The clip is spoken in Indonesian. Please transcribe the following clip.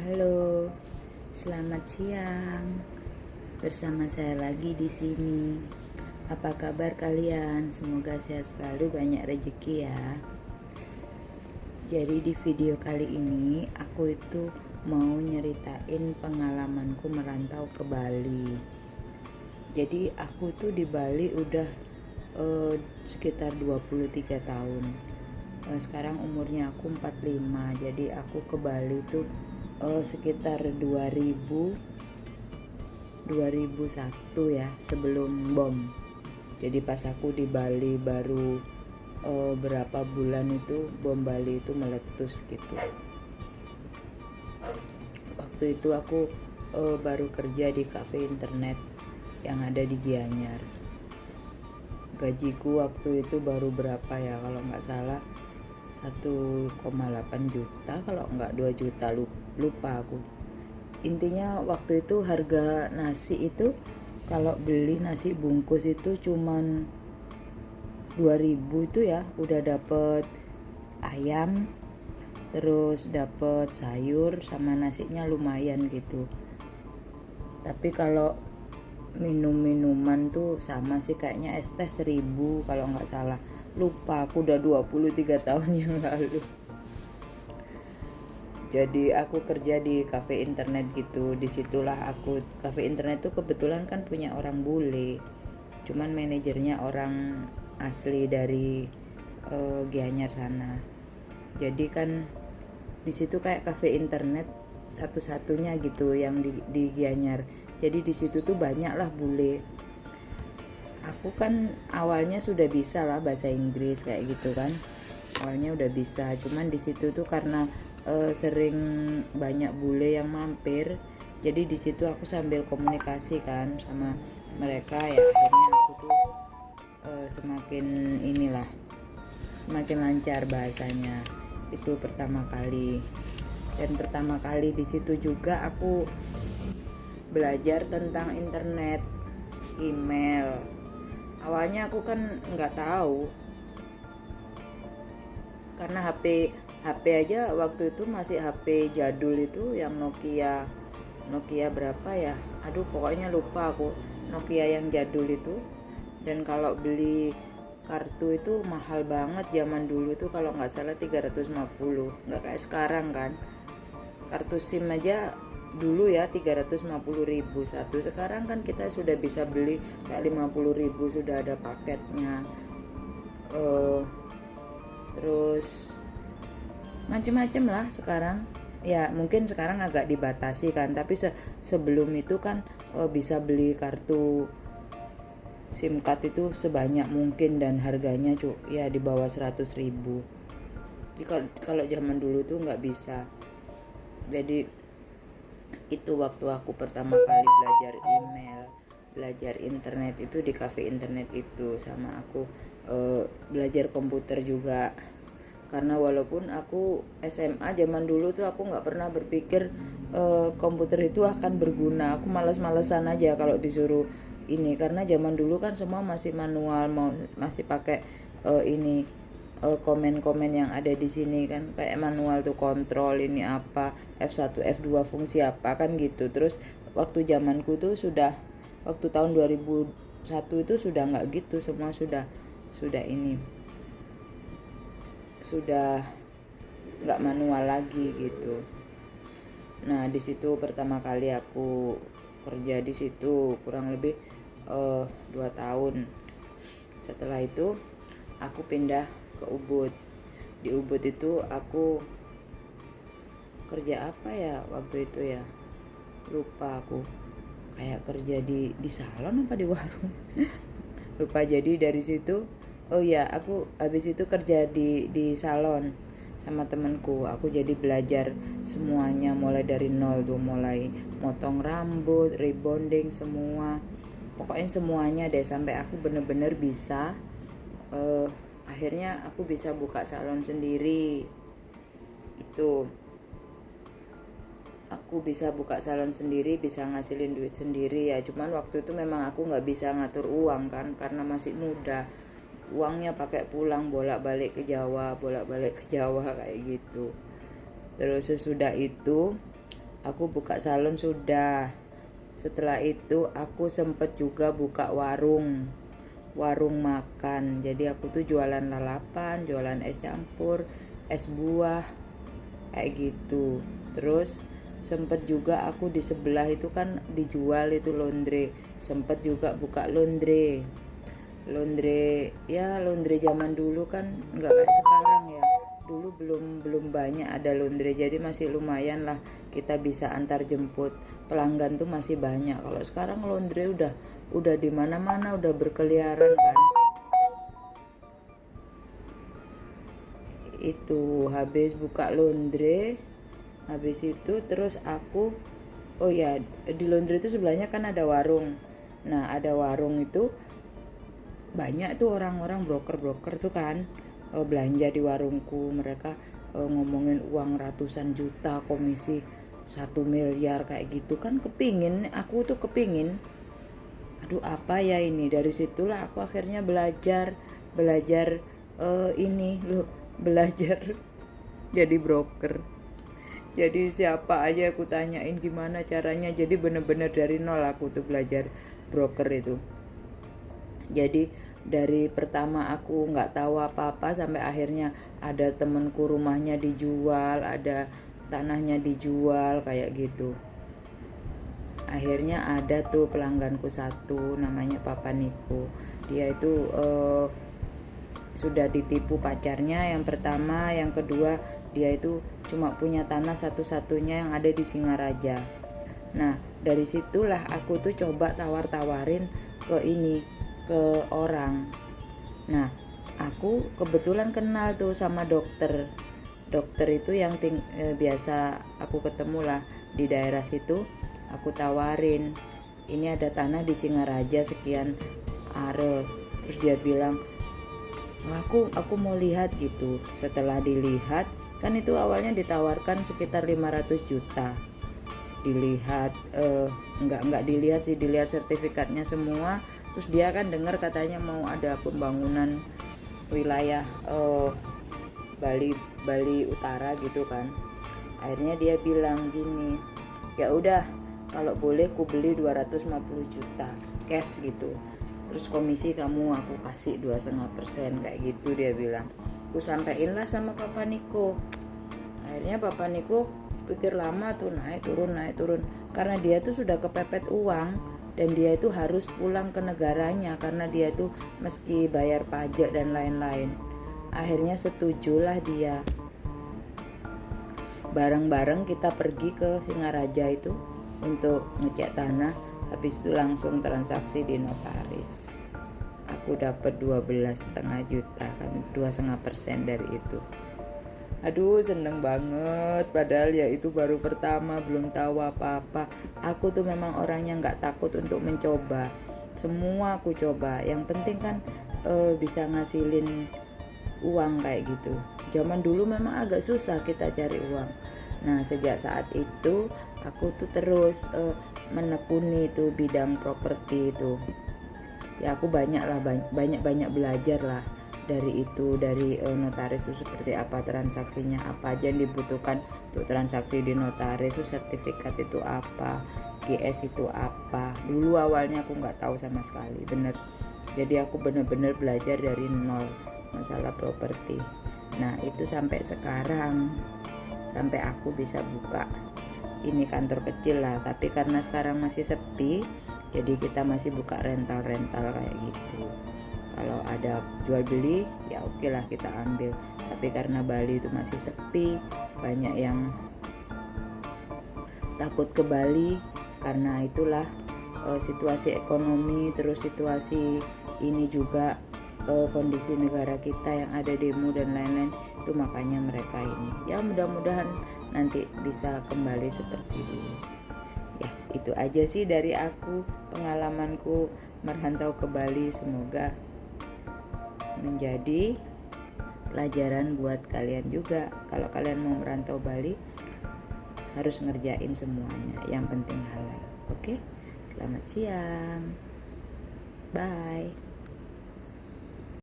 Halo, selamat siang. Bersama saya lagi di sini. Apa kabar kalian? Semoga sehat selalu, banyak rezeki ya. Jadi di video kali ini aku itu mau nyeritain pengalamanku merantau ke Bali. Jadi aku tuh di Bali udah sekitar 23 tahun. Sekarang umurnya aku 45. Jadi aku ke Bali tuh sekitar 2001 ya, sebelum bom. Jadi pas aku di Bali baru berapa bulan itu bom Bali itu meletus gitu. Waktu itu aku baru kerja di cafe internet yang ada di Gianyar. Gajiku waktu itu baru berapa ya, kalau nggak salah 1,8 juta, kalau nggak 2 juta, lupa aku. Intinya waktu itu harga nasi itu, kalau beli nasi bungkus itu cuman 2.000 itu ya, udah dapet ayam, terus dapet sayur sama nasinya lumayan gitu. Tapi kalau minuman tuh sama sih, kayaknya es teh 1.000 kalau nggak salah, lupa aku, udah 23 tahun yang lalu. Jadi aku kerja di cafe internet gitu. Disitulah aku, cafe internet tuh kebetulan kan punya orang bule, cuman manajernya orang asli dari Gianyar sana. Jadi kan di situ kayak cafe internet satu-satunya gitu yang di Gianyar. Jadi di situ tuh banyak lah bule. Aku kan awalnya sudah bisa lah bahasa Inggris kayak gitu kan. Awalnya udah bisa, cuman di situ tuh karena sering banyak bule yang mampir, jadi di situ aku sambil komunikasi kan sama mereka ya, akhirnya aku tuh semakin lancar bahasanya. Itu pertama kali. Dan pertama kali di situ juga aku belajar tentang internet, email. Awalnya aku kan nggak tahu, karena HP aja waktu itu masih HP jadul itu yang Nokia berapa ya, aduh pokoknya lupa aku, Nokia yang jadul itu. Dan kalau beli kartu itu mahal banget zaman dulu tuh, kalau nggak salah 350, nggak kayak sekarang kan. Kartu SIM aja dulu ya 350.000 satu, sekarang kan kita sudah bisa beli kayak 50.000, sudah ada paketnya. Terus macem-macem lah sekarang ya, mungkin sekarang agak dibatasi kan, tapi sebelum itu kan bisa beli kartu SIM card itu sebanyak mungkin dan harganya ya di bawah 100.000. Jadi kalau zaman dulu tuh nggak bisa. Jadi itu waktu aku pertama kali belajar email, belajar internet itu di cafe internet itu. Sama aku belajar komputer juga, karena walaupun aku SMA zaman dulu tuh aku nggak pernah berpikir komputer itu akan berguna. Aku malas-malesan aja kalau disuruh ini, karena zaman dulu kan semua masih manual, masih pakai komen-komen yang ada di sini kan, kayak manual tuh, kontrol ini apa, F1 F2 fungsi apa kan gitu. Terus waktu zamanku tuh waktu tahun 2001 itu sudah nggak gitu, semua sudah nggak manual lagi gitu. Nah di situ pertama kali aku kerja di situ kurang lebih 2 tahun. Setelah itu aku pindah ke Ubud. Di Ubud itu aku kerja apa ya waktu itu ya, lupa aku, kayak kerja di salon apa di warung lupa. Jadi dari situ aku habis itu kerja di salon sama temenku. Aku jadi belajar semuanya mulai dari nol tuh, mulai motong rambut, rebonding, semua, pokoknya semuanya deh, sampai aku bener-bener bisa. Akhirnya aku bisa buka salon sendiri. Itu aku bisa buka salon sendiri, bisa ngasilin duit sendiri ya. Cuman waktu itu memang aku nggak bisa ngatur uang kan, karena masih muda. Uangnya pakai pulang bolak-balik ke Jawa kayak gitu. Terus sesudah itu aku buka salon sudah. Setelah itu aku sempet juga buka warung makan. Jadi aku tuh jualan lalapan, jualan es campur, es buah kayak gitu. Terus sempet juga aku di sebelah itu kan dijual itu laundry, sempet juga buka laundry ya. Laundry zaman dulu kan nggak kayak sekarang ya. Dulu belum banyak ada laundry, jadi masih lumayan lah kita bisa antar jemput, pelanggan tuh masih banyak. Kalau sekarang laundry udah di mana-mana, udah berkeliaran kan. Itu habis buka laundry, habis itu terus aku, oh ya, di laundry itu sebelahnya kan ada warung. Nah ada warung itu banyak tuh orang-orang broker tuh kan belanja di warungku. Mereka ngomongin uang ratusan juta, komisi 1 miliar kayak gitu kan. Aku tuh kepingin, aduh apa ya ini. Dari situlah aku akhirnya belajar belajar jadi broker. Jadi siapa aja aku tanyain gimana caranya. Jadi bener-bener dari nol aku tuh belajar broker itu. Jadi dari pertama aku nggak tahu apa-apa sampai akhirnya ada temenku rumahnya dijual, ada tanahnya dijual kayak gitu. Akhirnya ada tuh pelangganku satu namanya Papa Niko. Dia itu sudah ditipu pacarnya yang pertama, yang kedua dia itu cuma punya tanah satu-satunya yang ada di Singaraja. Nah dari situlah aku tuh coba tawar-tawarin ke orang. Nah aku kebetulan kenal tuh sama dokter itu yang biasa aku ketemu lah di daerah situ. Aku tawarin, ini ada tanah di Singaraja sekian are. Terus dia bilang, aku mau lihat gitu. Setelah dilihat, kan itu awalnya ditawarkan sekitar 500 juta. Dilihat, enggak dilihat sih, dilihat sertifikatnya semua. Terus dia kan dengar katanya mau ada pembangunan wilayah Bali Utara gitu kan. Akhirnya dia bilang gini, ya udah kalau boleh ku beli 250 juta cash gitu. Terus komisi kamu aku kasih 2,5% kayak gitu dia bilang. Ku sampein lah sama Papa Niko. Akhirnya Papa Niko pikir lama tuh, naik turun karena dia tuh sudah kepepet uang dan dia itu harus pulang ke negaranya karena dia itu mesti bayar pajak dan lain-lain. Akhirnya setujulah dia. Bareng-bareng kita pergi ke Singaraja itu untuk ngecek tanah. Habis itu langsung transaksi di notaris. Aku dapat 12,5 juta kan, 2,5% dari itu. Aduh seneng banget, padahal ya itu baru pertama, belum tahu apa-apa. Aku tuh memang orangnya gak takut untuk mencoba. Semua aku coba, yang penting kan bisa ngasilin uang kayak gitu. Zaman dulu memang agak susah kita cari uang. Nah sejak saat itu aku tuh terus menekuni itu bidang properti itu. Ya aku banyak belajar lah dari itu, dari notaris itu seperti apa transaksinya, apa aja yang dibutuhkan untuk transaksi di notaris itu, sertifikat itu apa, GS itu apa. Dulu awalnya aku nggak tahu sama sekali, bener. Jadi aku bener-bener belajar dari nol masalah properti. Nah itu sampai sekarang, sampai aku bisa buka ini kantor kecil lah. Tapi karena sekarang masih sepi, jadi kita masih buka rental kayak gitu. Kalau ada jual beli ya oke lah kita ambil. Tapi karena Bali itu masih sepi, banyak yang takut ke Bali karena itulah situasi ekonomi, terus situasi ini juga kondisi negara kita yang ada demo dan lain-lain. Itu makanya mereka ini ya mudah-mudahan nanti bisa kembali seperti dulu. Ya itu aja sih dari aku, pengalamanku merantau ke Bali. Semoga menjadi pelajaran buat kalian juga. Kalau kalian mau merantau Bali harus ngerjain semuanya, yang penting halal. Oke, selamat siang, bye.